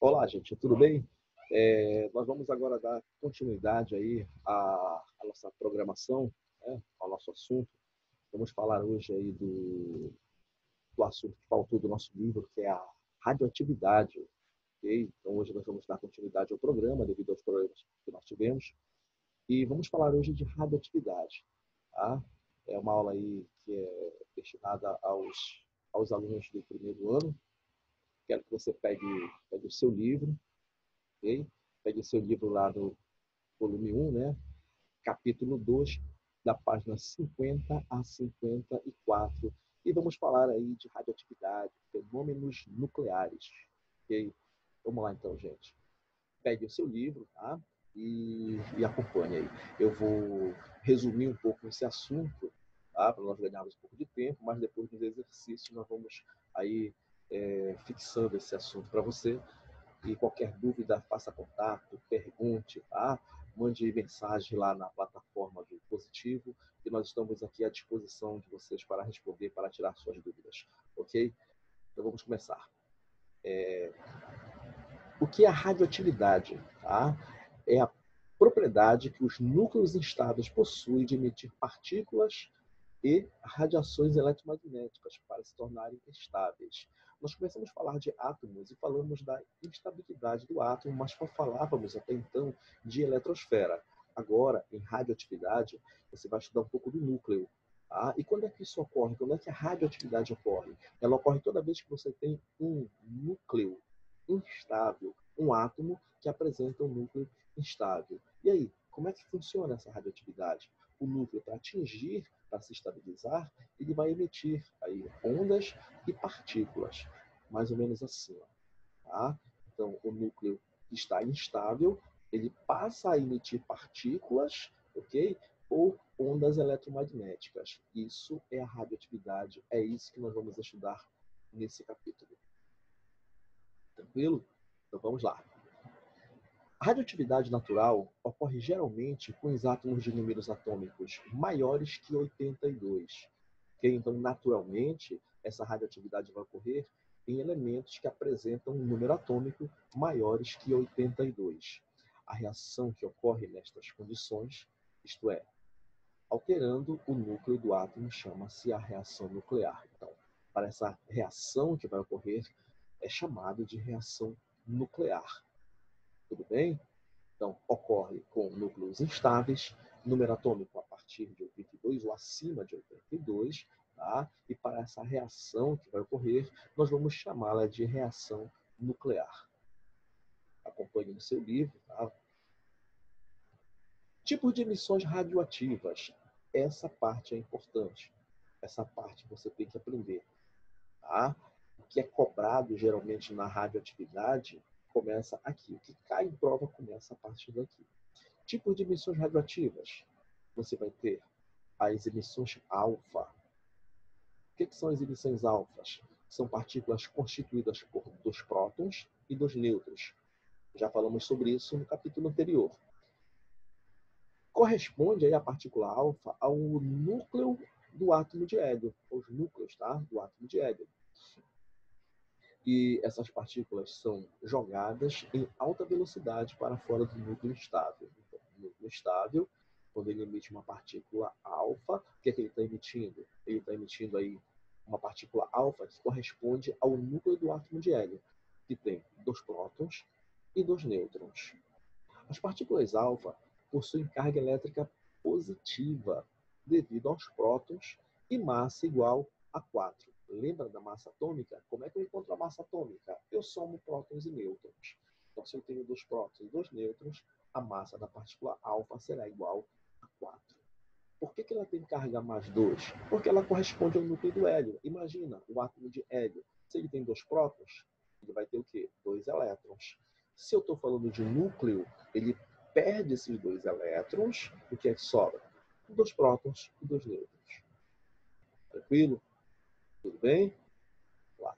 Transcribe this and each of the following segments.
Olá, gente, tudo bem? Nós vamos agora dar continuidade aí à nossa programação, né, ao nosso assunto. Vamos falar hoje aí do assunto que faltou do nosso livro, que é a radioatividade. Ok? Então, hoje nós vamos dar continuidade ao programa, devido aos problemas que nós tivemos. E vamos falar hoje de radioatividade. Tá? É uma aula aí que é destinada aos alunos do primeiro ano. Quero que você pegue o seu livro, ok? Pegue seu livro lá no volume 1, né? Capítulo 2, da página 50 a 54. E vamos falar aí de radioatividade, fenômenos nucleares. Ok? Vamos lá então, gente. Pegue o seu livro, tá? E acompanhe aí. Eu vou resumir um pouco esse assunto, tá? Para nós ganharmos um pouco de tempo, mas depois dos exercícios nós vamos aí fixando esse assunto para você. E qualquer dúvida, faça contato, pergunte, tá? Mande mensagem lá na plataforma do Positivo, e nós estamos aqui à disposição de vocês para responder, para tirar suas dúvidas, ok? Então vamos começar. O que é a radioatividade? Tá? É a propriedade que os núcleos instáveis possuem de emitir partículas e radiações eletromagnéticas para se tornarem estáveis. Nós começamos a falar de átomos e falamos da instabilidade do átomo, mas falávamos até então de eletrosfera. Agora, em radioatividade, você vai estudar um pouco do núcleo. Tá? E quando é que isso ocorre? Quando é que a radioatividade ocorre? Ela ocorre toda vez que você tem um núcleo instável, um átomo que apresenta um núcleo instável. E aí, como é que funciona essa radioatividade? O núcleo, para atingir, para se estabilizar, ele vai emitir aí ondas e partículas, mais ou menos assim. Tá? Então, o núcleo que está instável, ele passa a emitir partículas, ok? Ou ondas eletromagnéticas. Isso é a radioatividade, é isso que nós vamos estudar nesse capítulo. Tranquilo? Então vamos lá. A radioatividade natural ocorre geralmente com os átomos de números atômicos maiores que 82. Okay? Então, naturalmente, essa radioatividade vai ocorrer em elementos que apresentam um número atômico maiores que 82. A reação que ocorre nestas condições, isto é, alterando o núcleo do átomo, chama-se a reação nuclear. Então, para essa reação que vai ocorrer, é chamado de reação nuclear. Tudo bem? Então, ocorre com núcleos instáveis, número atômico a partir de 82 ou acima de 82, tá? E para essa reação que vai ocorrer, nós vamos chamá-la de reação nuclear. Acompanhe no seu livro, tá? Tipos de emissões radioativas. Essa parte é importante. Essa parte você tem que aprender, tá? O que é cobrado geralmente na radioatividade começa aqui. O que cai em prova começa a partir daqui. Tipos de emissões radioativas. Você vai ter as emissões alfa. O que são as emissões alfas? São partículas constituídas por dois prótons e dois nêutrons. Já falamos sobre isso no capítulo anterior. Corresponde aí a partícula alfa ao núcleo do átomo de hélio, os núcleos, tá? Do átomo de hélio. E essas partículas são jogadas em alta velocidade para fora do núcleo estável. Então, o núcleo estável, quando ele emite uma partícula alfa, o que é que ele está emitindo? Ele está emitindo aí uma partícula alfa que corresponde ao núcleo do átomo de hélio, que tem dois prótons e dois nêutrons. As partículas alfa possuem carga elétrica positiva devido aos prótons e massa igual a 4. Lembra da massa atômica? Como é que eu encontro a massa atômica? Eu somo prótons e nêutrons. Então, se eu tenho dois prótons e dois nêutrons, a massa da partícula alfa será igual a 4. Por que ela tem carga mais 2? Porque ela corresponde ao núcleo do hélio. Imagina o átomo de hélio. Se ele tem dois prótons, ele vai ter o quê? 2 elétrons. Se eu estou falando de núcleo, ele perde esses 2 elétrons, o que é que sobra? 2 prótons e 2 nêutrons. Tranquilo? Tudo bem? Lá.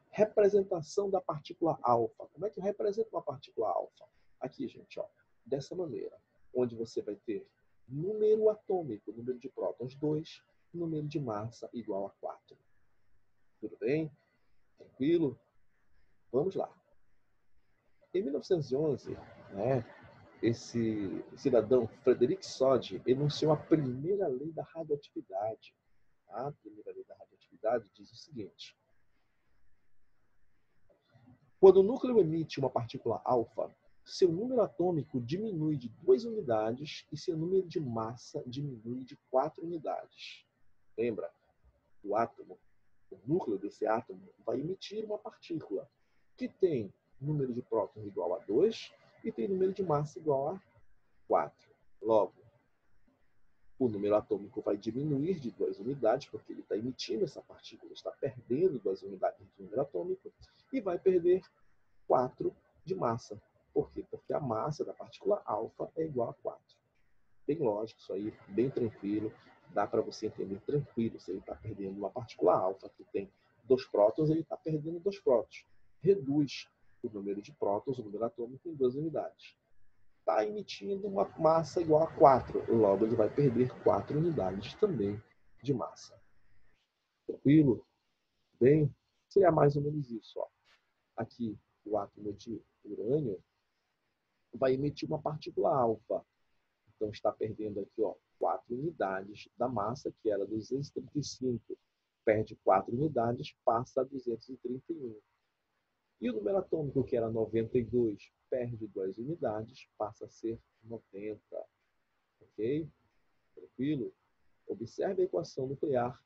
Representação da partícula alfa. Como é que eu represento uma partícula alfa? Aqui, gente, ó, dessa maneira, onde você vai ter número atômico, número de prótons 2, número de massa igual a 4. Tudo bem? Tranquilo? Vamos lá. Em 1911, né, esse cidadão, Frederic Soddy, enunciou a primeira lei da radioatividade. A primeira lei da radioatividade diz o seguinte: quando o núcleo emite uma partícula alfa, seu número atômico diminui de 2 unidades e seu número de massa diminui de 4 unidades. Lembra? O átomo, o núcleo desse átomo, vai emitir uma partícula que tem número de prótons igual a 2 e tem número de massa igual a 4. Logo, o número atômico vai diminuir de 2 unidades, porque ele está emitindo essa partícula, está perdendo 2 unidades de número atômico, e vai perder 4 de massa. Por quê? Porque a massa da partícula alfa é igual a 4. Bem lógico isso aí, bem tranquilo, dá para você entender tranquilo. Se ele está perdendo uma partícula alfa que tem 2 prótons, ele está perdendo 2 prótons. Reduz o número de prótons, o número atômico, em 2 unidades. Está emitindo uma massa igual a 4, logo ele vai perder 4 unidades também de massa. Tranquilo? Bem, seria mais ou menos isso. Ó. Aqui, o átomo de urânio vai emitir uma partícula alfa. Então, está perdendo aqui 4 unidades da massa, que era 235. Perde 4 unidades, passa a 231. E o número atômico, que era 92, perde 2 unidades, passa a ser 90. Ok? Tranquilo? Observe a equação nuclear.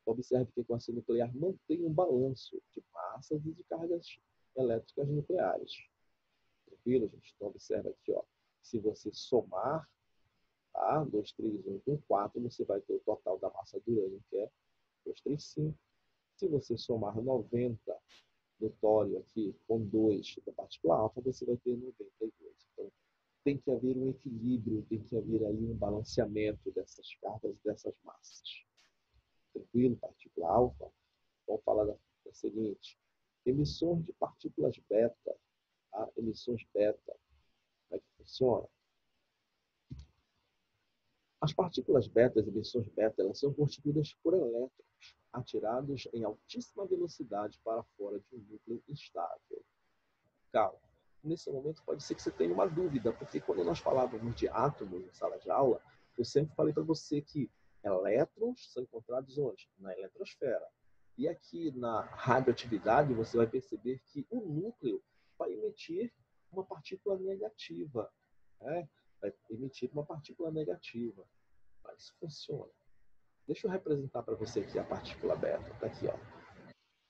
Observe que a equação nuclear mantém um balanço de massas e de cargas elétricas nucleares. Tranquilo, gente? Então, observe aqui, ó. Se você somar, tá? 2, 3, 1 com 4, você vai ter o total da massa do urânio, que é 235. Se você somar 90 do tório aqui com 2 da partícula alfa, você vai ter 92. Então, tem que haver um equilíbrio, tem que haver aí um balanceamento dessas cargas, dessas massas. Tranquilo? Partícula alfa. Vamos falar da seguinte: emissões de partículas beta. Tá? Emissões beta. Como é que funciona? As partículas beta, as emissões beta, elas são constituídas por elétrons atirados em altíssima velocidade para fora de um núcleo instável. Calma. Nesse momento pode ser que você tenha uma dúvida, porque quando nós falávamos de átomos em sala de aula, eu sempre falei para você que elétrons são encontrados onde? Na eletrosfera. E aqui na radioatividade você vai perceber que o núcleo vai emitir uma partícula negativa. Né? Vai emitir uma partícula negativa. Mas isso funciona. Deixa eu representar para você aqui a partícula beta. Está aqui, ó.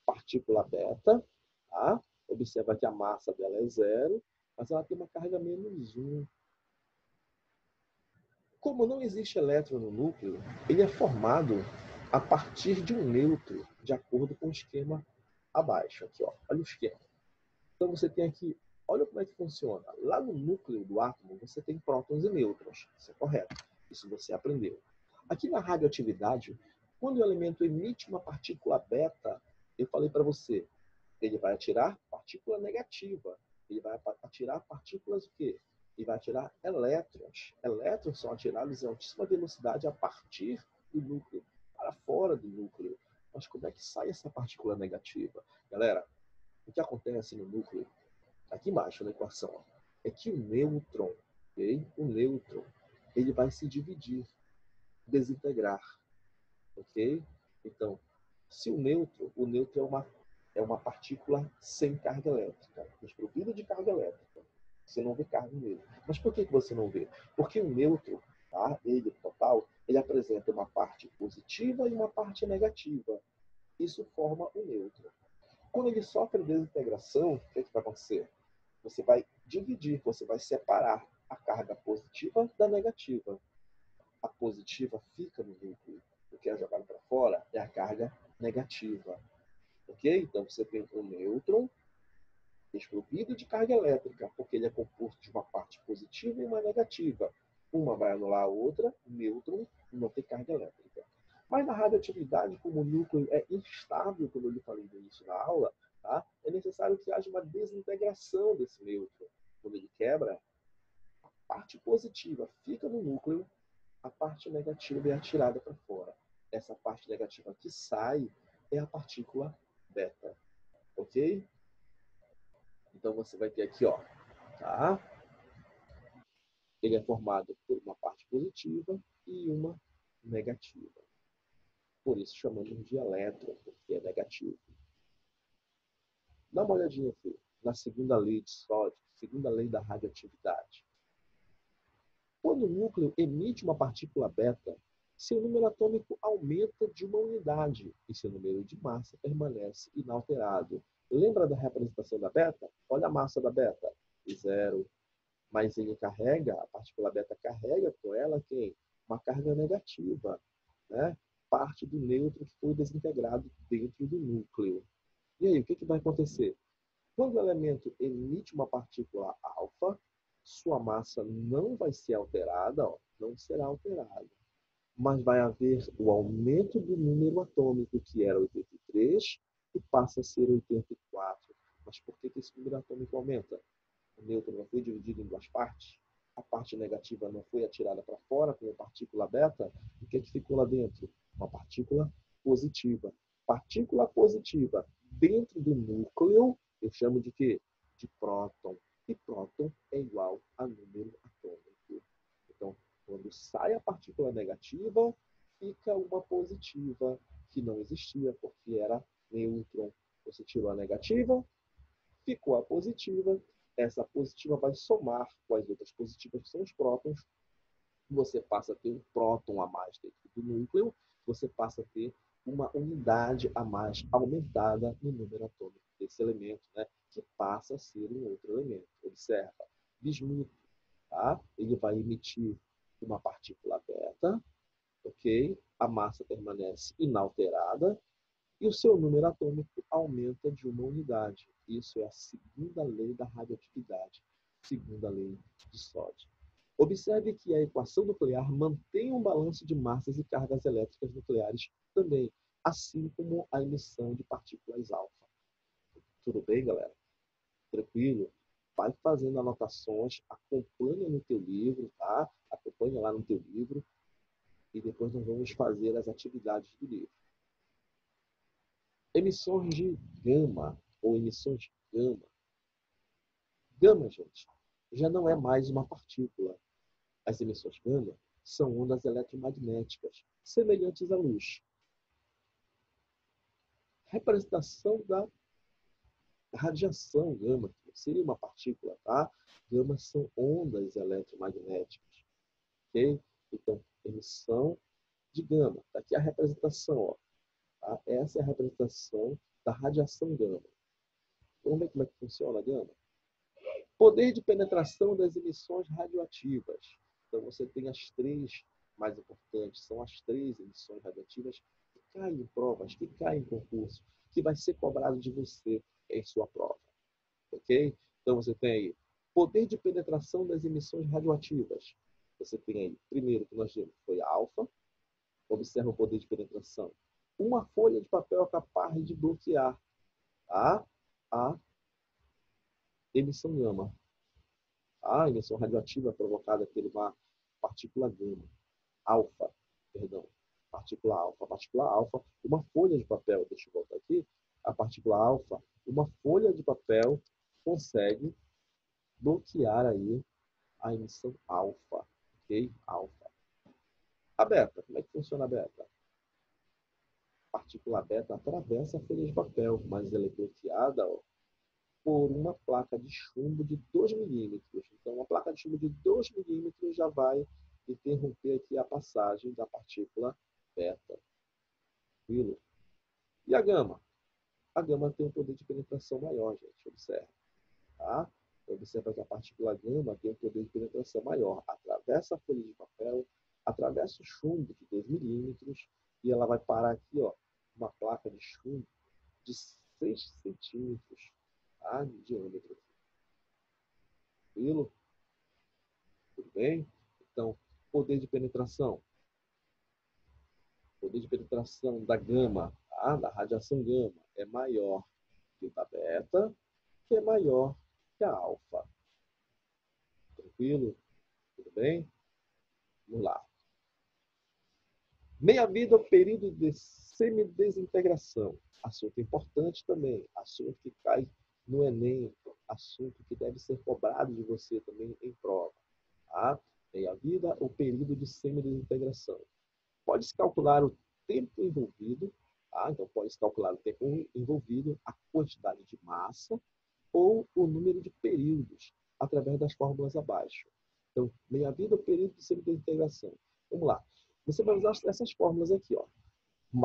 Partícula beta, tá? Observa que a massa dela é 0, mas ela tem uma carga -1. Como não existe elétron no núcleo, ele é formado a partir de um nêutron, de acordo com o esquema abaixo. Aqui, ó. Olha o esquema. Então você tem aqui, olha como é que funciona. Lá no núcleo do átomo, você tem prótons e nêutrons. Isso é correto. Isso você aprendeu. Aqui na radioatividade, quando o elemento emite uma partícula beta, eu falei para você, ele vai atirar partícula negativa. Ele vai atirar partículas o quê? Ele vai atirar elétrons. Elétrons são atirados em altíssima velocidade a partir do núcleo, para fora do núcleo. Mas como é que sai essa partícula negativa? Galera, o que acontece no núcleo, aqui embaixo na equação, é que o nêutron, okay? O nêutron, ele vai se dividir, desintegrar, ok? Então, se o nêutron é uma partícula sem carga elétrica, desprovida de carga elétrica. Você não vê carga nele. Mas por que você não vê? Porque o nêutron, tá? Ele total, ele apresenta uma parte positiva e uma parte negativa. Isso forma o nêutron. Quando ele sofre desintegração, o que vai acontecer? Você vai dividir, você vai separar a carga positiva da negativa. A positiva fica no núcleo. O que é jogado para fora é a carga negativa. Ok? Então você tem um nêutron desprovido de carga elétrica, porque ele é composto de uma parte positiva e uma negativa. Uma vai anular a outra, nêutron não tem carga elétrica. Mas na radioatividade, como o núcleo é instável, como eu lhe falei no início da aula, tá? É necessário que haja uma desintegração desse nêutron. Quando ele quebra, a parte positiva fica no núcleo, a parte negativa é atirada para fora. Essa parte negativa que sai é a partícula beta. Ok? Então, você vai ter aqui, ó, tá? Ele é formado por uma parte positiva e uma negativa. Por isso chamamos de elétron, porque é negativo. Dá uma olhadinha aqui na segunda lei de Sódio, segunda lei da radioatividade. Quando o núcleo emite uma partícula beta, seu número atômico aumenta de uma unidade e seu número de massa permanece inalterado. Lembra da representação da beta? Olha a massa da beta, zero. Mas ele carrega, a partícula beta carrega com ela quem? Uma carga negativa, né? Parte do nêutron que foi desintegrado dentro do núcleo. E aí, o que vai acontecer? Quando o elemento emite uma partícula alfa, sua massa não vai ser alterada, ó, não será alterada, mas vai haver o aumento do número atômico, que era 83, e passa a ser 84. Mas por que esse número atômico aumenta? O nêutron não foi dividido em duas partes? A parte negativa não foi atirada para fora com a partícula beta? O que ficou lá dentro? Uma partícula positiva. Partícula positiva dentro do núcleo, eu chamo de quê? De próton. E próton é igual a número atômico. Então, quando sai a partícula negativa, fica uma positiva, que não existia, porque era nêutron. Você tirou a negativa, ficou a positiva. Essa positiva vai somar com as outras positivas, que são os prótons. Você passa a ter um próton a mais dentro do núcleo. Você passa a ter uma unidade a mais aumentada no número atômico desse elemento, né? Que passa a ser um outro elemento. Observa. Bismuto, tá? Ele vai emitir uma partícula beta, ok? A massa permanece inalterada e o seu número atômico aumenta de uma unidade. Isso é a segunda lei da radioatividade, segunda lei de Sódio. Observe que a equação nuclear mantém um balanço de massas e cargas elétricas nucleares também, assim como a emissão de partículas alfa. Tudo bem, galera? Tranquilo? Vai fazendo anotações, acompanha no teu livro, tá? Acompanha lá no teu livro e depois nós vamos fazer as atividades do livro. Emissões de gama ou emissões gama. Gama, gente, já não é mais uma partícula. As emissões gama são ondas eletromagnéticas, semelhantes à luz. Representação da radiação gama, que seria uma partícula, tá? Gama são ondas eletromagnéticas, ok? Então, emissão de gama. Tá aqui a representação, ó. Tá? Essa é a representação da radiação gama. Vamos ver como é que funciona a gama? Poder de penetração das emissões radioativas. Então, você tem as três mais importantes, são as três emissões radioativas que caem em provas, que caem em concurso, que vai ser cobrado de você em sua prova. Ok? Então, você tem aí poder de penetração das emissões radioativas. Você tem aí, primeiro que nós vimos, foi a alfa. Observa o poder de penetração. Uma folha de papel é capaz de bloquear a emissão gama. A emissão radioativa é provocada por uma partícula gama, alfa, perdão, partícula alfa. A partícula alfa, uma folha de papel, deixa eu voltar aqui, a partícula alfa, uma folha de papel consegue bloquear aí a emissão alfa, ok? Alfa. A beta, como é que funciona a beta? A partícula beta atravessa a folha de papel, mas ela é bloqueada, ó, por uma placa de chumbo de 2 milímetros. Então, uma placa de chumbo de 2 milímetros já vai interromper aqui a passagem da partícula beta. Tranquilo? E a gama? A gama tem um poder de penetração maior, gente. Observa. Tá? Observa que a partícula gama tem um poder de penetração maior. Atravessa a folha de papel, atravessa o chumbo de 2 milímetros e ela vai parar aqui, ó, uma placa de chumbo de 6 centímetros, tá? De diâmetro. Tranquilo? Tudo bem? Então, poder de penetração. Poder de penetração da gama, tá? Da radiação gama, é maior que o da beta, que é maior que a alfa. Tranquilo? Tudo bem? Vamos lá. Meia-vida ou período de semidesintegração. Assunto importante também. Assunto que cai no Enem, assunto que deve ser cobrado de você também em prova. Tá? Meia-vida ou período de semidesintegração. Pode-se calcular o tempo envolvido, tá? Então pode-se calcular o tempo envolvido, a quantidade de massa ou o número de períodos, através das fórmulas abaixo. Então, meia-vida ou período de semidesintegração. Vamos lá. Você vai usar essas fórmulas aqui, ó.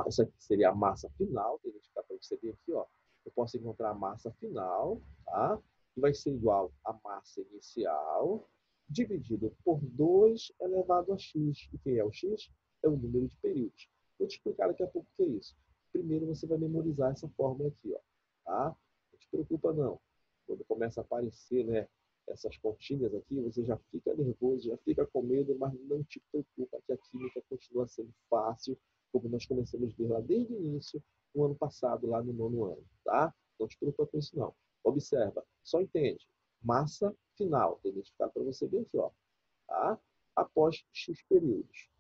Isso aqui seria a massa final, que a gente está para você ver aqui, ó. Eu posso encontrar a massa final, tá? Que vai ser igual à massa inicial, dividido por 2 elevado a x. E quem é o x? É o número de períodos. Vou te explicar daqui a pouco o que é isso. Primeiro você vai memorizar essa fórmula aqui, ó. Tá? Não te preocupa, não. Quando começa a aparecer, né, essas continhas aqui, você já fica nervoso, já fica com medo, mas não te preocupa que a química continua sendo fácil, como nós começamos a ver lá desde o início, no ano passado, lá no 9º ano, tá? Não te preocupa com isso, não. Observa, só entende. Massa final, tem identificado para você bem aqui, ó. Tá? Após X períodos.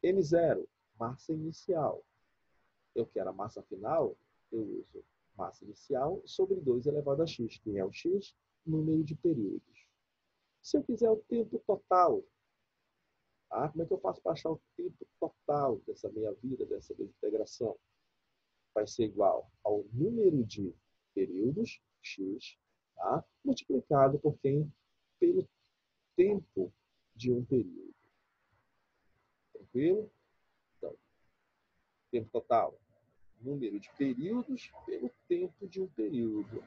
M0, massa inicial. Eu quero a massa final, eu uso massa inicial sobre 2 elevado a x. Quem é o x? Número de períodos. Se eu quiser o tempo total, tá? Como é que eu faço para achar o tempo total dessa meia-vida, dessa desintegração? Vai ser igual ao número de períodos, x, tá? Multiplicado por quem? Pelo tempo de um período. Tranquilo? Então, tempo total. Número de períodos pelo tempo de um período.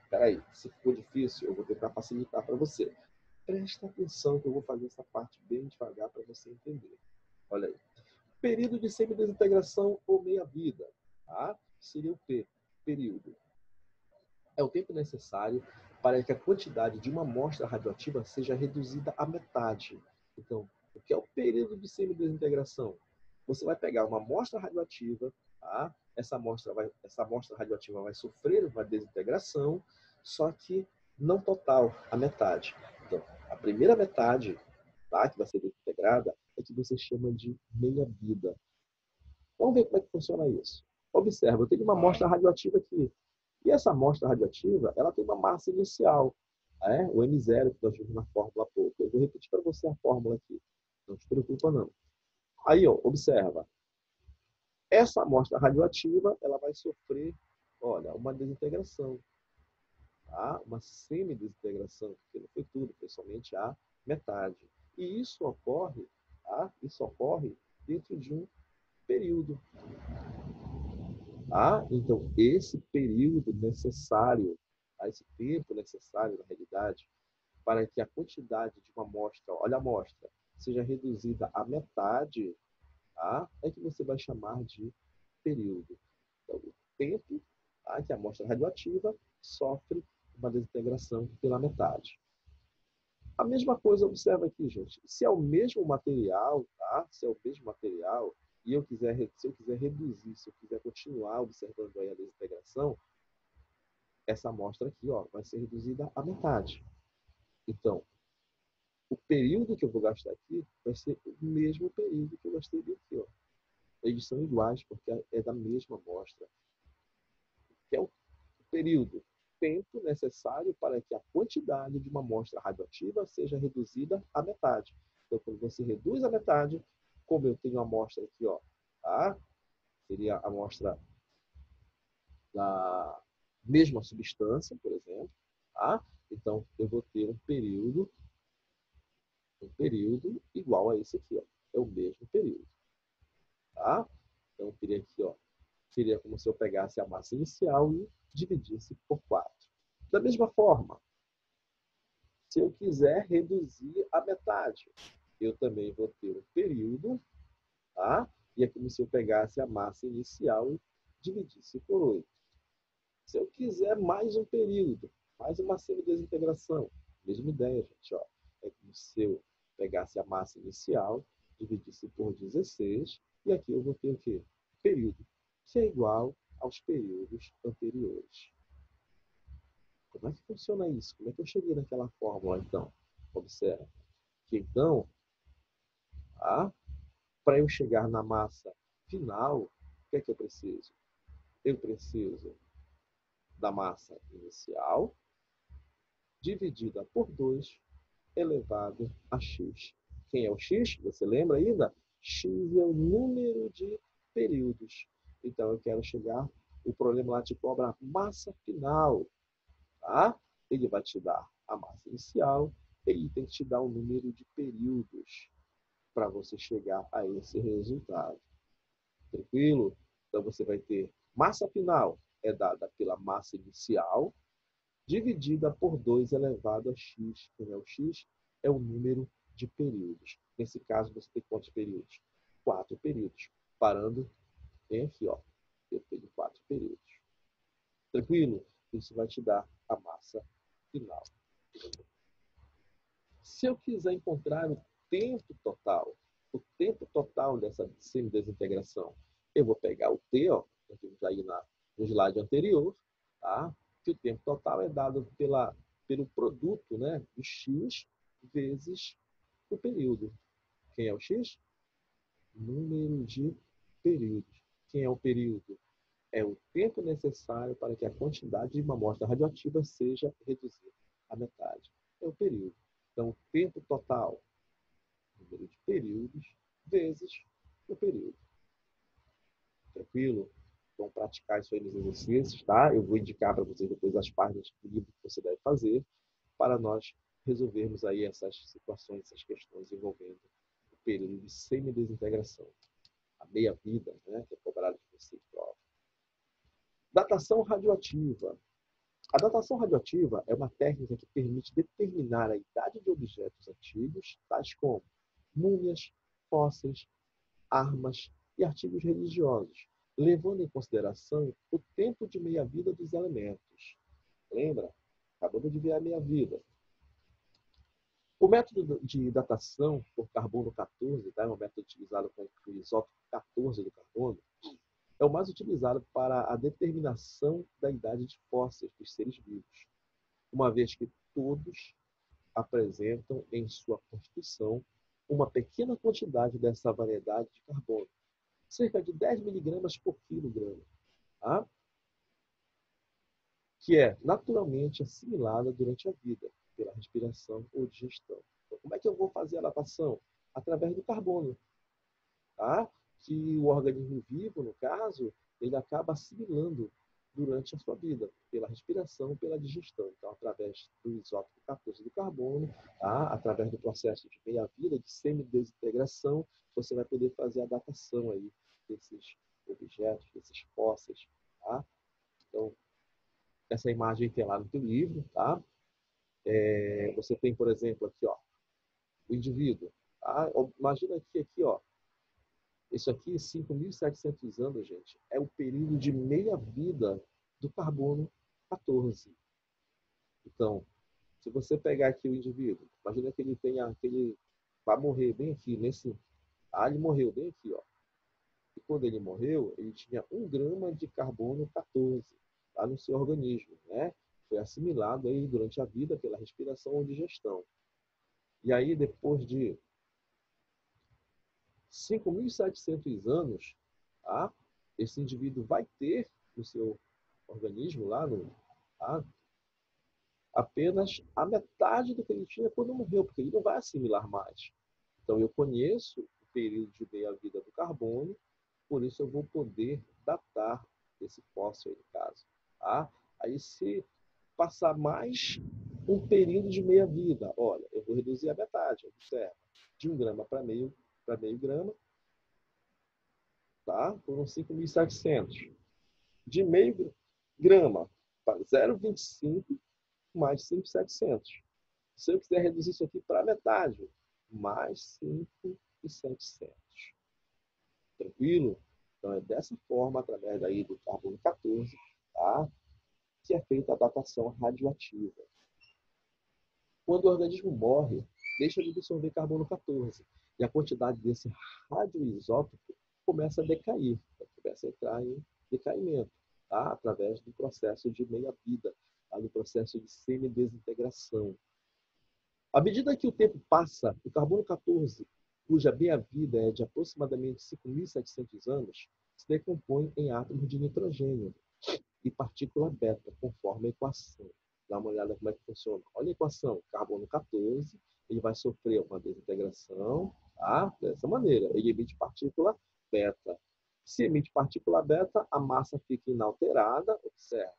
Espera aí, se for difícil, eu vou tentar facilitar para você. Presta atenção que eu vou fazer essa parte bem devagar para você entender. Olha aí. Período de semidesintegração ou meia-vida. Tá? Seria o P, período. É o tempo necessário para que a quantidade de uma amostra radioativa seja reduzida à metade. Então, o que é o período de semidesintegração? Você vai pegar uma amostra radioativa, tá? Essa amostra radioativa vai sofrer uma desintegração, só que não total, a metade. Então, a primeira metade, tá, que vai ser desintegrada é que você chama de meia-vida. Vamos ver como é que funciona isso. Observa, eu tenho uma amostra radioativa aqui. E essa amostra radioativa, ela tem uma massa inicial, né? O M0 que nós vimos na fórmula há pouco. Eu vou repetir para você a fórmula aqui. Não se preocupa, não. Aí, ó, observa. Essa amostra radioativa, ela vai sofrer, olha, uma desintegração, tá? Uma semidesintegração, porque não foi tudo, foi somente a metade. E isso ocorre, tá? Isso ocorre dentro de um período. Tá? Então, esse período necessário, tá? Esse tempo necessário, na realidade, para que a quantidade de uma amostra, olha a amostra, seja reduzida à metade, tá? É que você vai chamar de período. Então, o tempo, tá, que a amostra radioativa sofre uma desintegração pela metade. A mesma coisa, observa aqui, gente. Se é o mesmo material, tá? Se é o mesmo material, e se eu quiser reduzir, se eu quiser continuar observando aí a desintegração, essa amostra aqui, ó, vai ser reduzida à metade. Então, o período que eu vou gastar aqui vai ser o mesmo período que eu gastei aqui, ó. Eles são iguais, porque é da mesma amostra. Que é o período, tempo necessário para que a quantidade de uma amostra radioativa seja reduzida à metade. Então, quando você reduz a metade, como eu tenho a amostra aqui, ó, tá? Seria a amostra da mesma substância, por exemplo, tá? Então, eu vou ter um período igual a esse aqui, ó. É o mesmo período, tá? Então, eu teria aqui, ó, seria como se eu pegasse a massa inicial e dividisse por 4. Da mesma forma, se eu quiser reduzir a metade, eu também vou ter um período, tá? E é como se eu pegasse a massa inicial e dividisse por 8. Se eu quiser mais um período, mais uma semidesintegração, mesma ideia, gente, ó. É como se eu pegasse a massa inicial, dividisse por 16, e aqui eu vou ter o quê? Período, que é igual aos períodos anteriores. Como é que funciona isso? Como é que eu cheguei naquela fórmula, então? Observa. Que então, tá? Para eu chegar na massa final, o que é que eu preciso? Eu preciso da massa inicial, dividida por 2, elevado a x. Quem é o x? Você lembra ainda? X é o número de períodos. Então, eu quero chegar, o problema lá te cobra a massa final. Tá? Ele vai te dar a massa inicial, ele tem que te dar o número de períodos para você chegar a esse resultado. Tranquilo? Então, você vai ter massa final, é dada pela massa inicial, dividida por 2 elevado a x. Quem é o x? É o número de períodos. Nesse caso, você tem quantos períodos? 4 períodos. Parando bem aqui, ó. Eu tenho 4 períodos. Tranquilo? Isso vai te dar a massa final. Se eu quiser encontrar o tempo total dessa semidesintegração, eu vou pegar o T, ó, aí no slide anterior, tá? Que o tempo total é dado pelo produto, né, do x vezes o período. Quem é o x? Número de períodos. Quem é o período? É o tempo necessário para que a quantidade de uma amostra radioativa seja reduzida à metade. É o período. Então, o tempo total, número de períodos, vezes o período. Tranquilo? Vão praticar isso aí nos exercícios, tá? Eu vou indicar para vocês depois as páginas do livro que você deve fazer para nós resolvermos aí essas situações, essas questões envolvendo o período de semidesintegração. A meia-vida, né? Que é cobrado de você em prova. Datação radioativa. A datação radioativa é uma técnica que permite determinar a idade de objetos antigos, tais como múmias, fósseis, armas e artigos religiosos, levando em consideração o tempo de meia-vida dos elementos. Lembra? Acabamos de ver a meia-vida. O método de datação por carbono 14, tá? É um método utilizado com o isótopo 14 do carbono, é o mais utilizado para a determinação da idade de fósseis dos seres vivos, uma vez que todos apresentam em sua constituição uma pequena quantidade dessa variedade de carbono, cerca de 10 miligramas por quilograma, tá? Que é naturalmente assimilada durante a vida, pela respiração ou digestão. Então, como é que eu vou fazer a datação? Através do carbono, tá? Que o organismo vivo, no caso, ele acaba assimilando durante a sua vida, pela respiração, pela digestão. Então, através do isótopo 14 do carbono, tá? Através do processo de meia-vida, de semidesintegração, você vai poder fazer a datação aí desses objetos, desses fósseis, tá? Então, essa imagem tem lá no teu livro, tá? Você tem, por exemplo, aqui, ó, o indivíduo, tá? Imagina aqui, ó, isso aqui, 5.700 anos, gente, é o período de meia-vida do carbono 14. Então, se você pegar aqui o indivíduo, imagina que ele vai morrer bem aqui, nesse... Ah, ele morreu bem aqui, ó. E quando ele morreu, ele tinha 1 grama de carbono 14 lá no seu organismo, né? Foi assimilado aí durante a vida pela respiração ou digestão. E aí, depois de 5.700 anos, tá? Esse indivíduo vai ter no seu organismo lá tá? Apenas a metade do que ele tinha quando morreu, porque ele não vai assimilar mais. Então, eu conheço o período de meia-vida do carbono, por isso eu vou poder datar esse fóssil aí, no caso. Tá? Aí, se passar mais um período de meia-vida, olha, eu vou reduzir a metade, observa, de 1 grama para meio grama, tá? Foram 5.700. De meio grama para 0,25 mais 5.700. Se eu quiser reduzir isso aqui para metade, mais 5.700. Tranquilo? Então, é dessa forma, através daí do carbono 14, tá? Que é feita a datação radioativa. Quando o organismo morre, deixa de absorver carbono 14 e a quantidade desse radioisótopo começa a decair, começa a entrar em decaimento, tá? Através do processo de meia-vida, tá? Do processo de semidesintegração. À medida que o tempo passa, o carbono 14, cuja meia-vida é de aproximadamente 5.700 anos, se decompõe em átomos de nitrogênio. e partícula beta, conforme a equação. Dá uma olhada como é que funciona. Olha a equação, carbono 14, ele vai sofrer uma desintegração, tá? Dessa maneira, ele emite partícula beta. Se emite partícula beta, a massa fica inalterada, observa,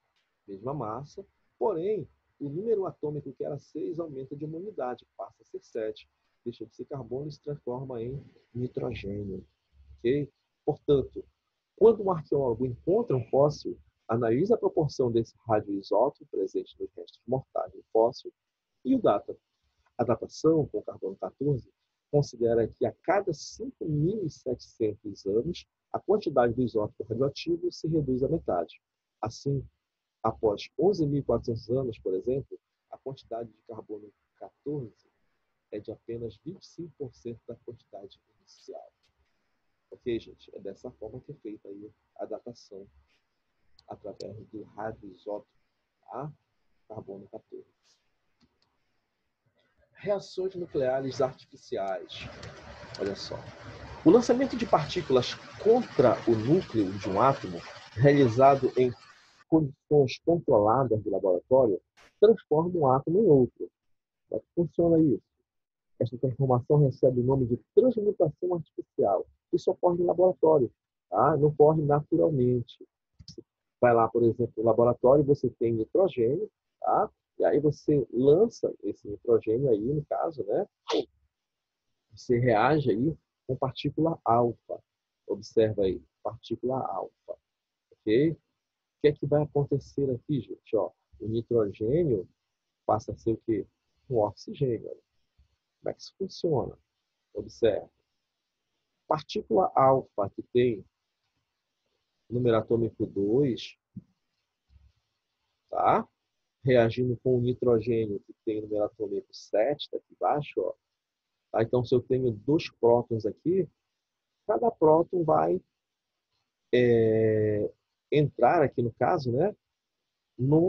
mesma massa, porém, o número atômico que era 6 aumenta de uma unidade, passa a ser 7. Deixa de ser carbono e se transforma em nitrogênio. Ok? Portanto, quando um arqueólogo encontra um fóssil, analisa a proporção desse radioisótopo presente nos restos mortais do fóssil e o data. A datação com carbono 14 considera que a cada 5.700 anos, a quantidade do isótopo radioativo se reduz à metade. Assim, após 11.400 anos, por exemplo, a quantidade de carbono 14 é de apenas 25% da quantidade inicial. Ok, gente? É dessa forma que é feita aí a datação através do radioisótopo, tá? Carbono 14. Reações nucleares artificiais. Olha só. O lançamento de partículas contra o núcleo de um átomo, realizado em condições controladas do laboratório, transforma um átomo em outro. Como é que funciona isso? Esta transformação recebe o nome de transmutação artificial. Isso ocorre no laboratório, tá? Não ocorre naturalmente. Vai lá, por exemplo, no laboratório, você tem nitrogênio, tá? E aí você lança esse nitrogênio aí, no caso, né? Você reage aí com partícula alfa. Observa aí, partícula alfa, ok? O que é que vai acontecer aqui, gente? Ó, o nitrogênio passa a ser o quê? Um oxigênio. Como é que isso funciona? Observe. Partícula alfa, que tem número atômico 2, tá? Reagindo com o nitrogênio, que tem número atômico 7, tá aqui embaixo, ó. Tá? Então, se eu tenho 2 prótons aqui, cada próton vai entrar aqui, no caso, né?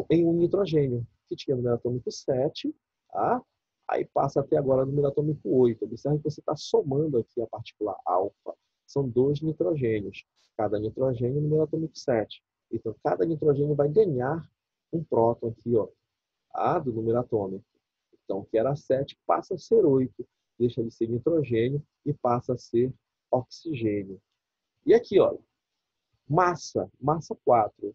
Em um nitrogênio, que tinha número atômico 7, tá? Aí passa até agora número atômico 8. Observe que você está somando aqui a partícula alfa. São 2 nitrogênios. Cada nitrogênio número atômico 7. Então, cada nitrogênio vai ganhar um próton aqui, ó, tá? Do número atômico. Então, que era 7 passa a ser 8. Deixa de ser nitrogênio e passa a ser oxigênio. E aqui, olha, massa 4.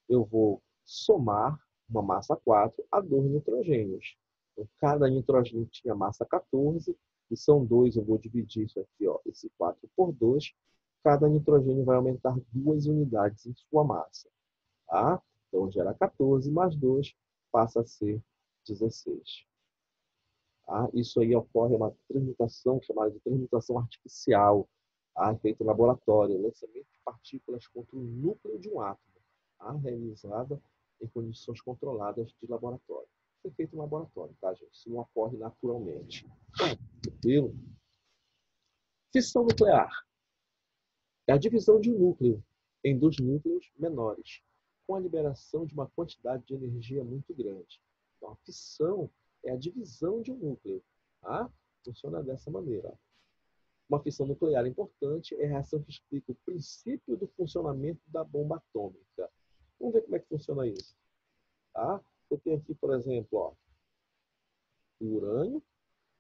Eu vou somar uma massa 4 a 2 nitrogênios. Então, cada nitrogênio tinha massa 14, e são 2, eu vou dividir isso aqui, ó, esse 4 por 2. Cada nitrogênio vai aumentar 2 unidades em sua massa. Tá? Então, gera 14 mais 2, passa a ser 16. Tá? Isso aí ocorre uma transmutação chamada de transmutação artificial, tá? Feita em laboratório, lançamento de partículas contra o núcleo de um átomo, tá? Realizada em condições controladas de laboratório. Isso é feito em laboratório, tá, gente? Isso não ocorre naturalmente. Tranquilo? Fissão nuclear é a divisão de um núcleo em 2 núcleos menores, com a liberação de uma quantidade de energia muito grande. Então, a fissão é a divisão de um núcleo. Tá? Funciona dessa maneira. Uma fissão nuclear importante é a reação que explica o princípio do funcionamento da bomba atômica. Vamos ver como é que funciona isso. Tá? Você tem aqui, por exemplo, ó, o urânio.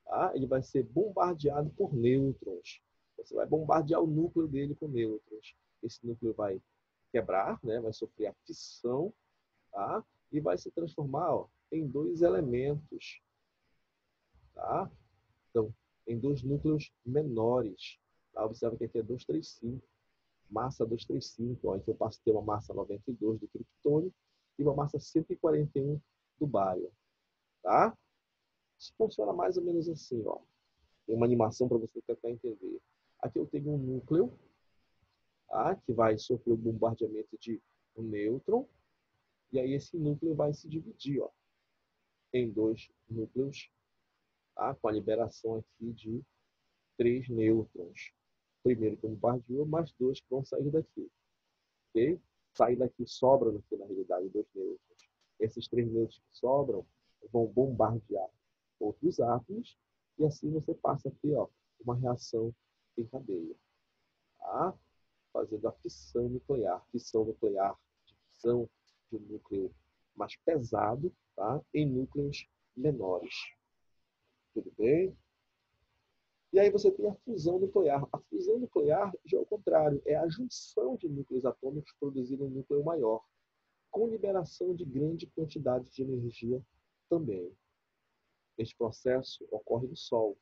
Tá? Ele vai ser bombardeado por nêutrons. Você vai bombardear o núcleo dele com nêutrons. Esse núcleo vai quebrar, né? Vai sofrer a fissão, tá? E vai se transformar, ó, em 2 elementos. Tá? Então, em 2 núcleos menores. Tá? Observa que aqui é 235, massa 235. Ó, então eu passo a ter uma massa 92 do criptônio e uma massa 141 do bário. Tá? Isso funciona mais ou menos assim. Ó. Tem uma animação para você tentar entender. Aqui eu tenho um núcleo, tá? Que vai sofrer o bombardeamento de um nêutron. E aí esse núcleo vai se dividir, ó, em 2 núcleos, tá? Com a liberação aqui de 3 nêutrons. Primeiro que bombardeou, mais 2 que vão sair daqui. Ok? Sair daqui sobram aqui, na realidade, 2 nêutrons. Esses 3 nêutrons que sobram vão bombardear outros átomos e assim você passa a ter, ó, uma reação em cadeia. Tá? Fazendo a fissão nuclear, de fissão de um núcleo mais pesado, tá? Em núcleos menores. Tudo bem? E aí você tem a fusão nuclear. A fusão nuclear já é o contrário, é a junção de núcleos atômicos produzindo um núcleo maior, com liberação de grande quantidade de energia também. Este processo ocorre no Sol,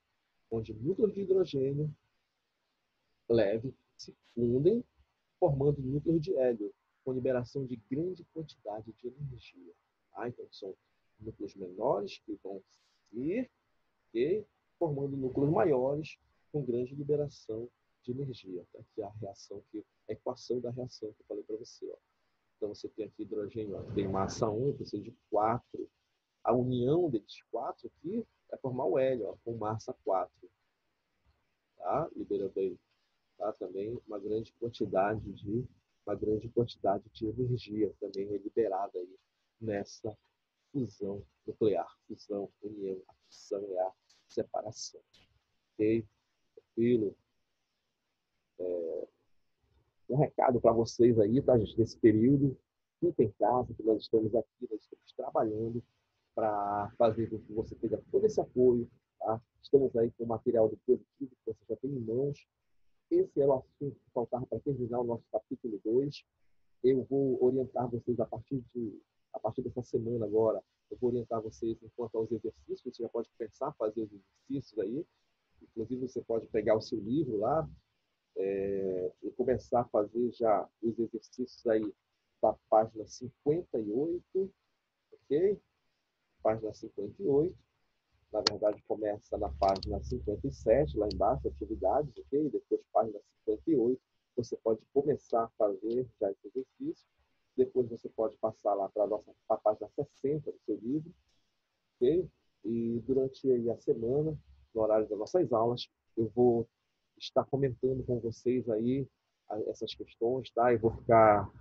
onde núcleos de hidrogênio leve se fundem, formando núcleos de hélio, com liberação de grande quantidade de energia. Então, são núcleos menores que vão se ir formando núcleos maiores com grande liberação de energia. Tá aqui a reação, a equação da reação que eu falei para você. Ó. Então, você tem aqui hidrogênio, ó, tem massa 1, precisa de 4. A união desses 4 aqui vai formar o hélio, ó, com massa 4. Tá? Liberando aí, tá? Também uma grande quantidade de energia também é liberada aí nessa fusão nuclear. Fusão, união, a fusão é a separação. Ok? Tranquilo? Um recado para vocês aí, tá, gente? Nesse período, fiquem em casa, que nós estamos aqui, nós estamos trabalhando para fazer com que você tenha todo esse apoio, tá? Estamos aí com o material do positivo que você já tem em mãos. Esse era o assunto que faltava para terminar o nosso capítulo 2. Eu vou orientar vocês a partir dessa semana agora, eu vou orientar vocês enquanto aos exercícios, você já pode começar a fazer os exercícios aí, inclusive você pode pegar o seu livro lá, e começar a fazer já os exercícios aí da página 58, ok? Página 58. Na verdade, começa na página 57, lá embaixo, atividades, ok? Depois, página 58, você pode começar a fazer já esse exercício. Depois, você pode passar lá para a página 60 do seu livro, ok? E durante aí a semana, no horário das nossas aulas, eu vou estar comentando com vocês aí essas questões, tá? Eu vou ficar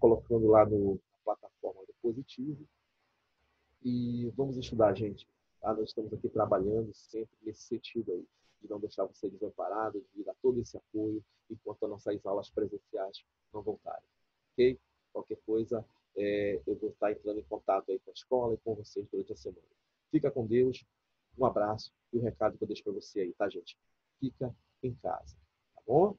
colocando lá na plataforma do Positivo. E vamos estudar, gente. Tá? Nós estamos aqui trabalhando sempre nesse sentido aí, de não deixar você desamparado, de dar todo esse apoio enquanto as nossas aulas presenciais não voltarem. Ok? Qualquer coisa, eu vou estar entrando em contato aí com a escola e com vocês durante a semana. Fica com Deus, um abraço e o recado que eu deixo para você aí, tá, gente? Fica em casa, tá bom?